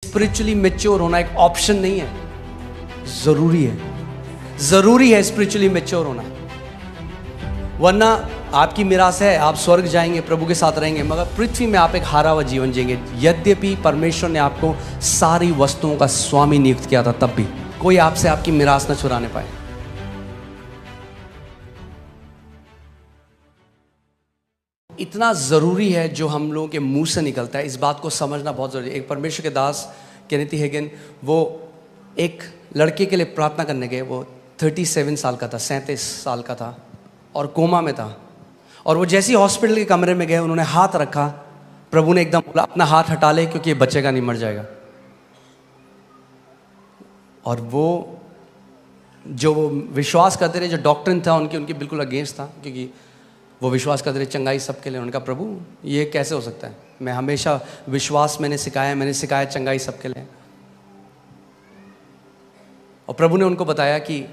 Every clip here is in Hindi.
स्पिरिचुअली मैच्योर होना एक ऑप्शन नहीं है, जरूरी है स्पिरिचुअली मैच्योर होना। वरना आपकी मिरास है, आप स्वर्ग जाएंगे, प्रभु के साथ रहेंगे, मगर पृथ्वी में आप एक हारा हुआ जीवन जिएंगे। यद्यपि परमेश्वर ने आपको सारी वस्तुओं का स्वामी नियुक्त किया था, तब भी कोई आपसे आपकी मिरास न चुराने पाए। इतना ज़रूरी है जो हम लोगों के मुंह से निकलता है, इस बात को समझना बहुत ज़रूरी है। एक परमेश्वर के दास केनेथी हेगन, वो एक लड़के के लिए प्रार्थना करने गए। वो 37 साल का था, 37 साल का था और कोमा में था। और वो जैसे ही हॉस्पिटल के कमरे में गए, उन्होंने हाथ रखा, प्रभु ने एकदम बोला अपना हाथ हटा ले, क्योंकि ये बचेगा नहीं, मर जाएगा। और वो जो विश्वास करते रहे, जो डॉक्टर था उनकी बिल्कुल अगेंस्ट था, क्योंकि वो विश्वास करते रहे चंगाई सबके लिए। उन्होंने कहा प्रभु ये कैसे हो सकता है, मैं हमेशा विश्वास मैंने सिखाया चंगाई सबके लिए। और प्रभु ने उनको बताया कि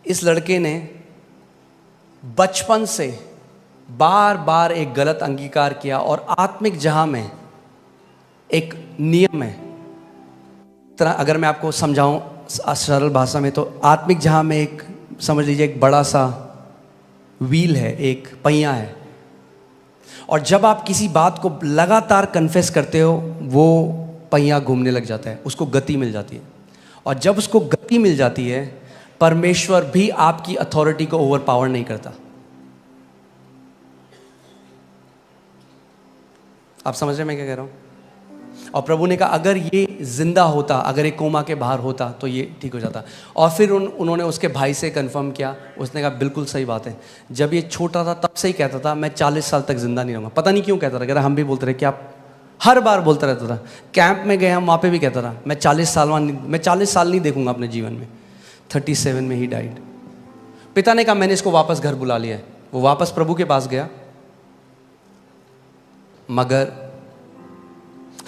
इस लड़के ने बचपन से बार बार एक गलत अंगीकार किया, और आत्मिक जहां में एक नियम है। तरह अगर मैं आपको समझाऊं सरल भाषा में, तो आत्मिक जहां में एक, समझ लीजिए, एक बड़ा सा व्हील है, एक पहिया है। और जब आप किसी बात को लगातार कन्फेस करते हो, वो पहिया घूमने लग जाता है, उसको गति मिल जाती है। और जब उसको गति मिल जाती है, परमेश्वर भी आपकी अथॉरिटी को ओवर पावर नहीं करता। आप समझ रहे हैं मैं क्या कह रहा हूं? और प्रभु ने कहा अगर ये जिंदा होता, अगर ये कोमा के बाहर होता, तो ये ठीक हो जाता। और फिर उन्होंने उसके भाई से कंफर्म किया। उसने कहा बिल्कुल सही बात है, जब ये छोटा था तब से ही कहता था मैं 40 साल तक जिंदा नहीं रहूँगा। पता नहीं क्यों कहता था, कह रहा हम भी बोलते रहे कि आप, हर बार बोलता रहता था। कैंप में गए हम, वहाँ पे भी कहता था मैं 40 साल नहीं देखूंगा अपने जीवन में। 37 में ही डाइड। पिता ने कहा मैंने इसको वापस घर बुला लिया है। वो वापस प्रभु के पास गया। मगर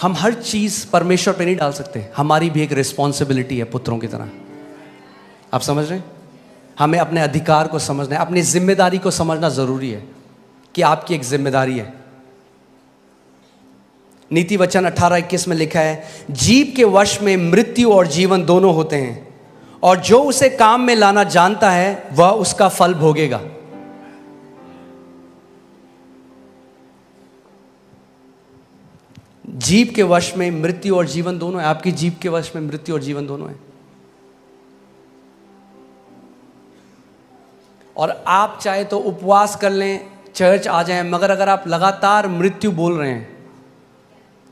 हम हर चीज परमेश्वर पे नहीं डाल सकते, हमारी भी एक रिस्पॉन्सिबिलिटी है पुत्रों की तरह। आप समझ रहे हैं? हमें अपने अधिकार को समझना है, अपनी जिम्मेदारी को समझना जरूरी है कि आपकी एक जिम्मेदारी है। नीति वचन 18:21 में लिखा है, जीव के वश में मृत्यु और जीवन दोनों होते हैं, और जो उसे काम में लाना जानता है वह उसका फल भोगेगा। जीव के वश में मृत्यु और जीवन दोनों है। आपकी जीव के वश में मृत्यु और जीवन दोनों है। और आप चाहे तो उपवास कर लें, चर्च आ जाएं, मगर अगर आप लगातार मृत्यु बोल रहे हैं,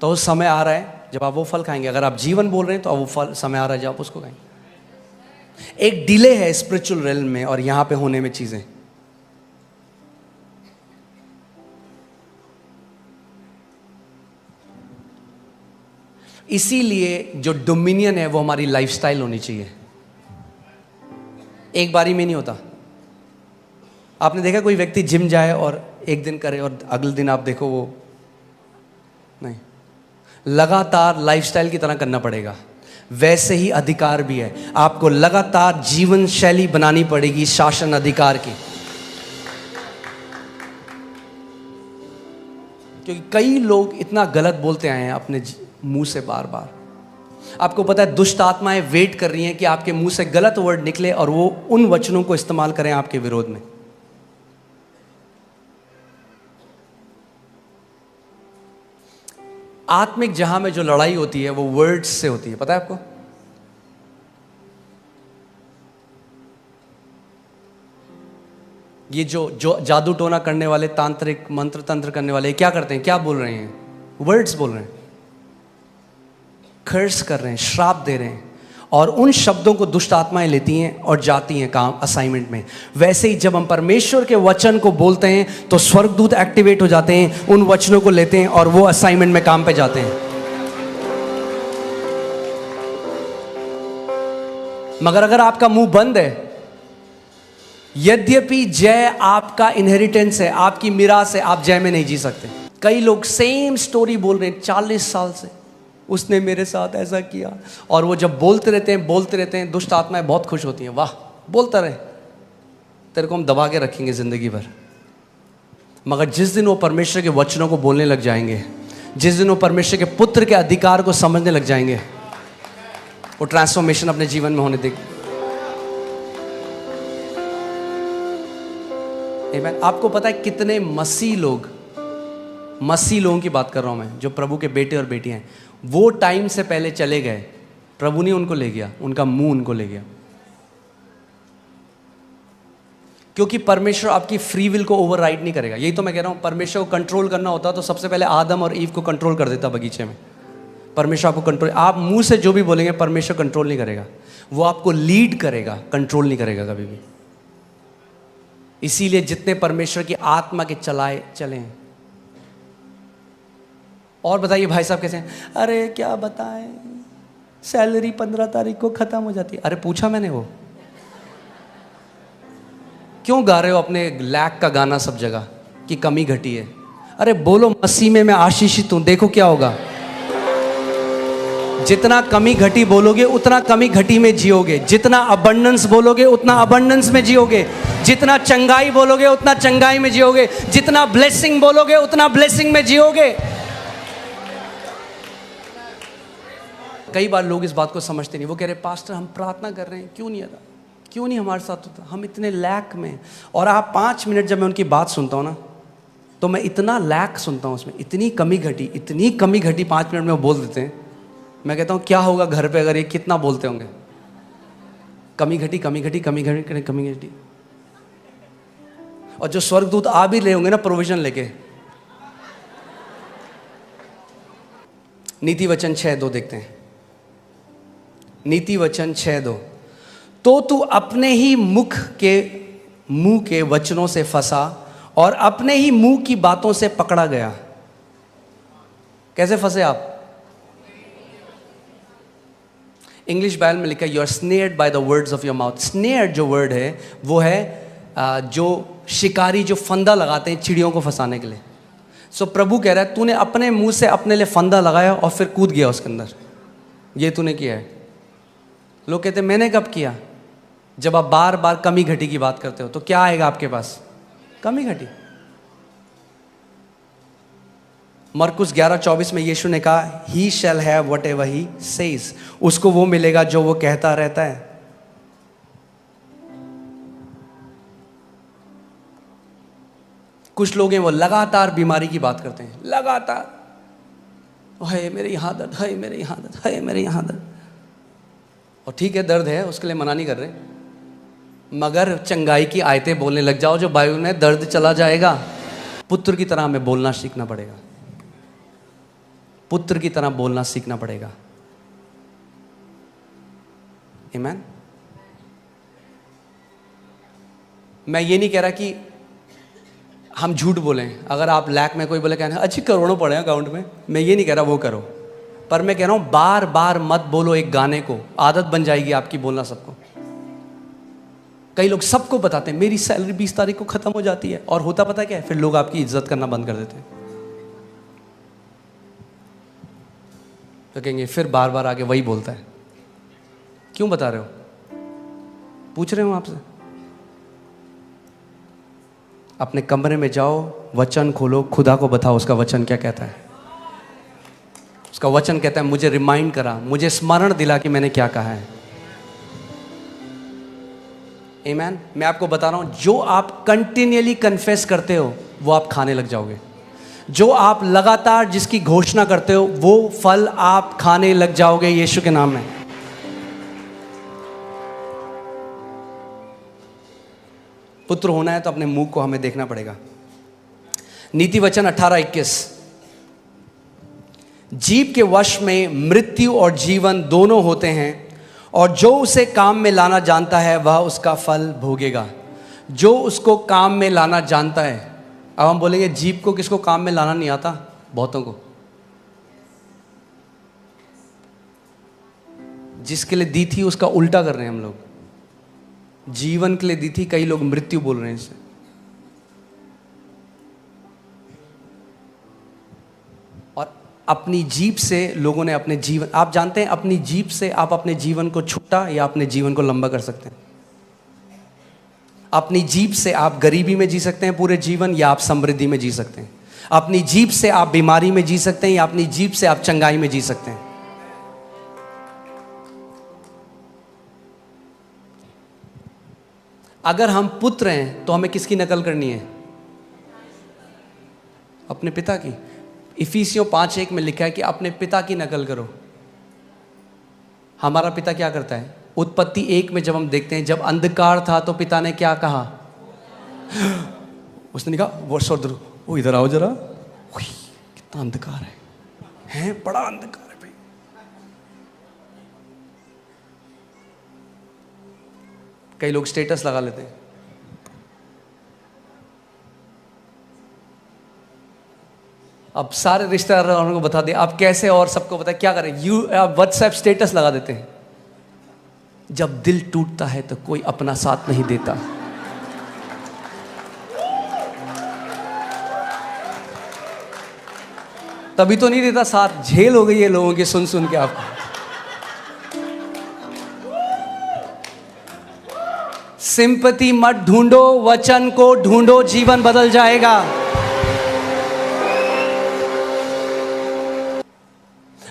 तो उस समय आ रहा है जब आप वो फल खाएंगे। अगर आप जीवन बोल रहे हैं, तो वो फल समय आ रहा है जब आप उसको खाएंगे। एक डिले है स्पिरिचुअल रेल्म में और यहां पे होने में चीजें। इसीलिए जो डोमिनियन है वो हमारी लाइफस्टाइल होनी चाहिए। एक बारी में नहीं होता। आपने देखा कोई व्यक्ति जिम जाए और एक दिन करे और अगले दिन आप देखो वो नहीं, लगातार लाइफस्टाइल की तरह करना पड़ेगा। वैसे ही अधिकार भी है, आपको लगातार जीवन शैली बनानी पड़ेगी शासन अधिकार की। क्योंकि कई लोग इतना गलत बोलते आए हैं अपने मुंह से बार बार। आपको पता है दुष्ट आत्माएं वेट कर रही हैं कि आपके मुंह से गलत वर्ड निकले और वो उन वचनों को इस्तेमाल करें आपके विरोध में। आत्मिक जहां में जो लड़ाई होती है वो वर्ड्स से होती है, पता है आपको? ये जो जादू टोना करने वाले, तांत्रिक मंत्र तंत्र करने वाले क्या करते हैं, क्या बोल रहे हैं? वर्ड्स बोल रहे हैं, कर्स कर रहे हैं, श्राप दे रहे हैं। और उन शब्दों को दुष्ट आत्माएं लेती हैं और जाती हैं काम असाइनमेंट में। वैसे ही जब हम परमेश्वर के वचन को बोलते हैं, तो स्वर्गदूत एक्टिवेट हो जाते हैं, उन वचनों को लेते हैं और वो असाइनमेंट में काम पे जाते हैं। मगर अगर आपका मुंह बंद है, यद्यपि जय आपका इनहेरिटेंस है, आपकी मिरास है, आप जय में नहीं जी सकते। कई लोग सेम स्टोरी बोल रहे हैं 40 साल से, उसने मेरे साथ ऐसा किया, और वो जब बोलते रहते हैं, दुष्ट आत्माएं बहुत खुश होती हैं। वाह, बोलता रहे, तेरे को हम दबा के रखेंगे जिंदगी भर। मगर जिस दिन वो परमेश्वर के वचनों को बोलने लग जाएंगे, जिस दिन वो परमेश्वर के पुत्र के अधिकार को समझने लग जाएंगे, वो ट्रांसफॉर्मेशन अपने जीवन में होने देगी। आमीन। आपको पता है कितने मसीह लोगों की बात कर रहा हूं मैं, जो प्रभु के बेटे और बेटियां हैं, वो टाइम से पहले चले गए, प्रभु ने उनको ले गया, उनका मुंह उनको ले गया। क्योंकि परमेश्वर आपकी फ्री विल को ओवरराइड नहीं करेगा। यही तो मैं कह रहा हूं, परमेश्वर को कंट्रोल करना होता तो सबसे पहले आदम और ईव को कंट्रोल कर देता बगीचे में। परमेश्वर आपको कंट्रोल, आप मुंह से जो भी बोलेंगे परमेश्वर कंट्रोल नहीं करेगा, वो आपको लीड करेगा, कंट्रोल नहीं करेगा कभी भी। इसीलिए जितने परमेश्वर की आत्मा के चले। और बताइए भाई साहब कैसे हैं? अरे क्या बताएं, सैलरी 15 तारीख को खत्म हो जाती है। अरे पूछा मैंने, वो क्यों गा रहे हो अपने लैक का गाना सब जगह कि कमी घटी है? अरे बोलो मसीह में मैं आशीषित हूं, देखो क्या होगा। जितना कमी घटी बोलोगे उतना कमी घटी में जियोगे, जितना अबंडेंस बोलोगे उतना अबंडेंस में जियोगे, जितना चंगाई बोलोगे उतना चंगाई में जियोगे, जितना ब्लेसिंग बोलोगे उतना ब्लेसिंग में जियोगे। कई बार लोग इस बात को समझते नहीं, वो कह रहे पास्टर हम प्रार्थना कर रहे हैं, क्यों नहीं हमारे साथ होता, हम इतने लैक में। और आप 5 मिनट जब मैं उनकी बात सुनता हूँ ना, तो मैं इतना लैक सुनता हूँ उसमें, इतनी कमी घटी 5 मिनट में वो बोल देते हैं। मैं कहता हूँ क्या होगा घर पे अगर ये कितना बोलते होंगे, कमी घटी। और जो स्वर्गदूत आ भी रहे होंगे ना प्रोविजन लेके। नीति वचन 6:2 देखते हैं। नीति वचन 6:2, तो तू अपने ही मुंह के वचनों से फंसा और अपने ही मुंह की बातों से पकड़ा गया। कैसे फंसे आप? इंग्लिश बाइबल में लिखा है, you are snared by the words of your mouth. Snared जो वर्ड है वो है जो शिकारी जो फंदा लगाते हैं चिड़ियों को फंसाने के लिए। सो प्रभु कह रहा है तूने अपने मुंह से अपने लिए फंदा लगाया और फिर कूद गया उसके अंदर, ये तूने किया है। लोग कहते हैं मैंने कब किया? जब आप बार बार कमी घटी की बात करते हो तो क्या आएगा आपके पास? कमी घटी। मरकुस 11:24 में यीशु ने कहा, he shall have whatever he says, उसको वो मिलेगा जो वो कहता रहता है। कुछ लोग हैं वो लगातार बीमारी की बात करते हैं, लगातार, हाय मेरे यहाँ दर्द, हाय मेरे यहाँ दर्द, हाय मेरे यहाँ दर्द। और ठीक है दर्द है, उसके लिए मना नहीं कर रहे, मगर चंगाई की आयतें बोलने लग जाओ जो बाइबल में दर्द चला जाएगा। पुत्र की तरह हमें बोलना सीखना पड़ेगा, पुत्र की तरह बोलना सीखना पड़ेगा। आमीन। मैं ये नहीं कह रहा कि हम झूठ बोलें। अगर आप लैक में कोई बोले कहना अच्छी करोड़ों पड़े हैं अकाउंट में, मैं ये नहीं कह रहा वो करो, पर मैं कह रहा हूं बार बार मत बोलो एक गाने को, आदत बन जाएगी आपकी बोलना सबको। कई लोग सबको बताते हैं मेरी सैलरी 20 तारीख को खत्म हो जाती है, और होता पता क्या है, फिर लोग आपकी इज्जत करना बंद कर देते हैं। तो कहेंगे फिर बार बार आगे वही बोलता है, क्यों बता रहे हो? पूछ रहे हो आपसे। अपने कमरे में जाओ, वचन खोलो, खुदा को बताओ उसका वचन क्या कहता है। उसका वचन कहता है मुझे रिमाइंड करा, मुझे स्मरण दिला कि मैंने क्या कहा है। आमीन। मैं आपको बता रहा हूं, जो आप कंटिन्यूअली कन्फेस करते हो वो आप खाने लग जाओगे। जो आप लगातार जिसकी घोषणा करते हो वो फल आप खाने लग जाओगे यीशु के नाम में। पुत्र होना है तो अपने मुंह को हमें देखना पड़ेगा। नीति वचन 18:21, जीव के वश में मृत्यु और जीवन दोनों होते हैं, और जो उसे काम में लाना जानता है वह उसका फल भोगेगा। जो उसको काम में लाना जानता है। अब हम बोलेंगे जीव को किसको काम में लाना नहीं आता? बहुतों को। जिसके लिए दी थी उसका उल्टा कर रहे हैं हम लोग। जीवन के लिए दी थी, कई लोग मृत्यु बोल रहे हैं इसे। और अपनी जीभ से लोगों ने अपने जीवन, आप जानते हैं अपनी जीभ से आप अपने जीवन को छोटा या अपने जीवन को लंबा कर सकते हैं। अपनी जीभ से आप गरीबी में जी सकते हैं पूरे जीवन, या आप समृद्धि में जी सकते हैं। अपनी जीभ से आप बीमारी में जी सकते हैं या अपनी जीभ से आप चंगाई में जी सकते हैं। अगर हम पुत्र हैं तो हमें किसकी नकल करनी है? अपने पिता की। इफिसियों 5:1 में लिखा है कि अपने पिता की नकल करो। हमारा पिता क्या करता है? उत्पत्ति 1 में जब हम देखते हैं, जब अंधकार था तो पिता ने क्या कहा? उसने कहा वो इधर आओ जरा, कितना अंधकार है बड़ा अंधकार है भाई। कई लोग स्टेटस लगा लेते हैं, अब सारे रिश्तेदारों को बता दे आप कैसे, और सबको बता क्या करें, आप व्हाट्सएप स्टेटस लगा देते हैं। जब दिल टूटता है तो कोई अपना साथ नहीं देता। तभी तो नहीं देता साथ, झेल हो गई है लोगों की सुन सुन के आपको। सिंपैथी मत ढूंढो, वचन को ढूंढो, जीवन बदल जाएगा।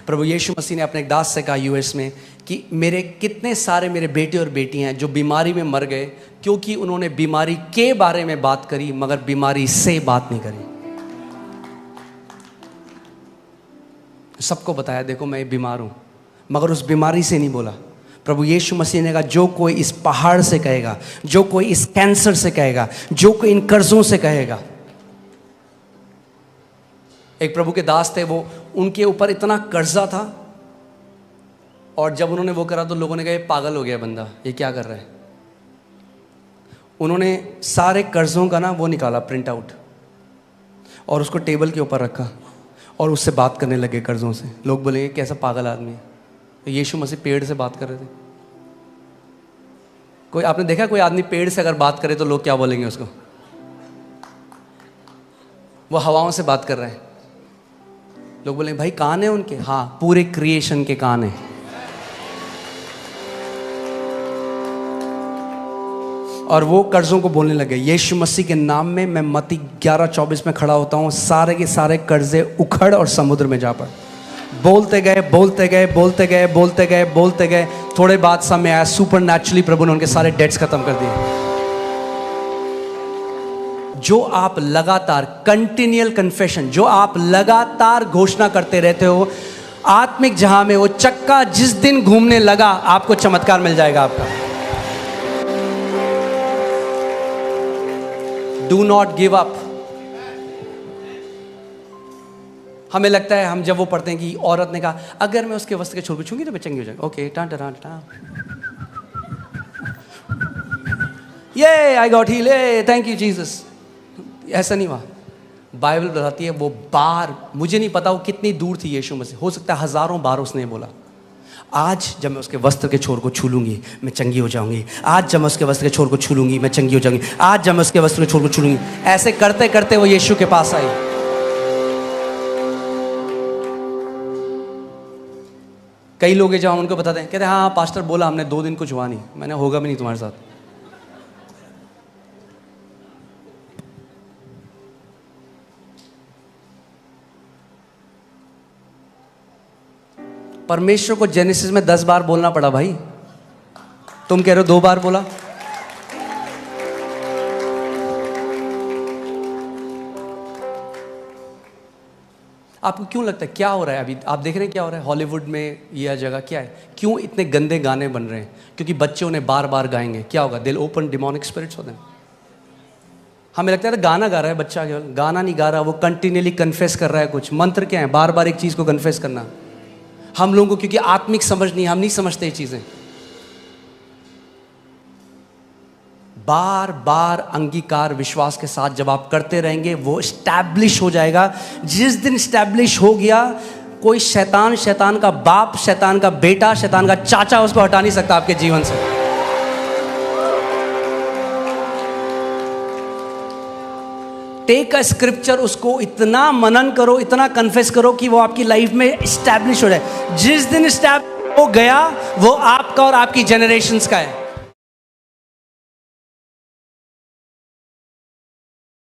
प्रभु यीशु मसीह ने अपने एक दास से कहा यूएस में कि मेरे कितने सारे मेरे बेटे और बेटियां हैं जो बीमारी में मर गए क्योंकि उन्होंने बीमारी के बारे में बात करी मगर बीमारी से बात नहीं करी। सबको बताया देखो मैं बीमार हूं, मगर उस बीमारी से नहीं बोला। प्रभु यीशु मसीह ने कहा जो कोई इस पहाड़ से कहेगा, जो कोई इस कैंसर से कहेगा, जो कोई इन कर्जों से कहेगा। एक प्रभु के दास थे, वो उनके ऊपर इतना कर्जा था और जब उन्होंने वो करा तो लोगों ने कहा ये पागल हो गया बंदा, ये क्या कर रहा है। उन्होंने सारे कर्जों का ना वो निकाला प्रिंट आउट और उसको टेबल के ऊपर रखा और उससे बात करने लगे कर्जों से। लोग बोलेंगे कैसा पागल आदमी है। तो यीशु मसीह पेड़ से बात कर रहे थे। कोई आपने देखा कोई आदमी पेड़ से अगर बात करे तो लोग क्या बोलेंगे उसको? वो हवाओं से बात कर रहे हैं। लोग बोलेंगे भाई कान है उनके? हाँ, पूरे क्रिएशन के कान है। और वो कर्जों को बोलने लगे यीशु मसीह के नाम में मैं मत्ती 11:24 में खड़ा होता हूँ, सारे के सारे कर्जे उखड़ और समुद्र में जा पड़। बोलते गए बोलते गए बोलते गए बोलते गए बोलते गए, थोड़े बाद समय आया, सुपरनैचुरली प्रभु ने उनके सारे डेट्स खत्म कर दिए। जो आप लगातार कंटिन्यूअल कन्फेशन, जो आप लगातार घोषणा करते रहते हो, आत्मिक जहां में वो चक्का जिस दिन घूमने लगा आपको चमत्कार मिल जाएगा आपका। Do not give up. हमें लगता है हम जब वो पढ़ते हैं कि औरत ने कहा अगर मैं उसके वस्त्र के छोर को छूंगी तो मैं चंगी हो जाऊंगी। ओके टां टां टां, ये I got heal, thank you Jesus. ऐसा नहीं हुआ। बाइबल बताती है वो बार, मुझे नहीं पता वो कितनी दूर थी यीशु मसीह, हो सकता है हजारों बार उसने बोला आज जब मैं उसके वस्त्र के छोर को छू लूंगी मैं चंगी हो जाऊंगी, आज जब मैं उसके वस्त्र के छोर को छू लूंगी मैं चंगी हो जाऊंगी, आज जब मैं उसके वस्त्र के छोर को छू लूंगी। ऐसे करते करते वो यीशु के पास आई। कई लोग जब हम उनको बताते हैं कहते हैं हाँ पास्टर बोला हमने 2 दिन कुछ हुआ नहीं। मैंने होगा भी नहीं तुम्हारे साथ। परमेश्वर को जेनेसिस में 10 बार बोलना पड़ा भाई, तुम कह रहे हो 2 बार बोला। आपको क्यों लगता है क्या हो रहा है? अभी आप देख रहे हैं क्या हो रहा है हॉलीवुड में, यह जगह क्या है, क्यों इतने गंदे गाने बन रहे हैं? क्योंकि बच्चे उन्हें बार बार गाएंगे, क्या होगा? दिल ओपन डिमोनिक स्पिरिट्स होते हैं। हमें लगता है गाना गा रहा है बच्चा, केवल गाना नहीं गा रहा, वो कंटिन्यूअली कन्फेस कर रहा है कुछ। मंत्र क्या है? बार बार एक चीज को कन्फेस करना। हम लोगों को क्योंकि आत्मिक समझ नहीं, हम नहीं समझते ये चीजें। बार बार अंगीकार विश्वास के साथ जब आप करते रहेंगे वो स्टैब्लिश हो जाएगा। जिस दिन स्टैब्लिश हो गया कोई शैतान, शैतान का बाप, शैतान का बेटा, शैतान का चाचा उसको हटा नहीं सकता आपके जीवन से। टेक अ स्क्रिप्चर, उसको इतना मनन करो, इतना कन्फेस करो कि वो आपकी लाइफ में स्टैब्लिश हो जाए। जिस दिन स्टैब्लिश हो गया वो आपका और आपकी जनरेशंस का है।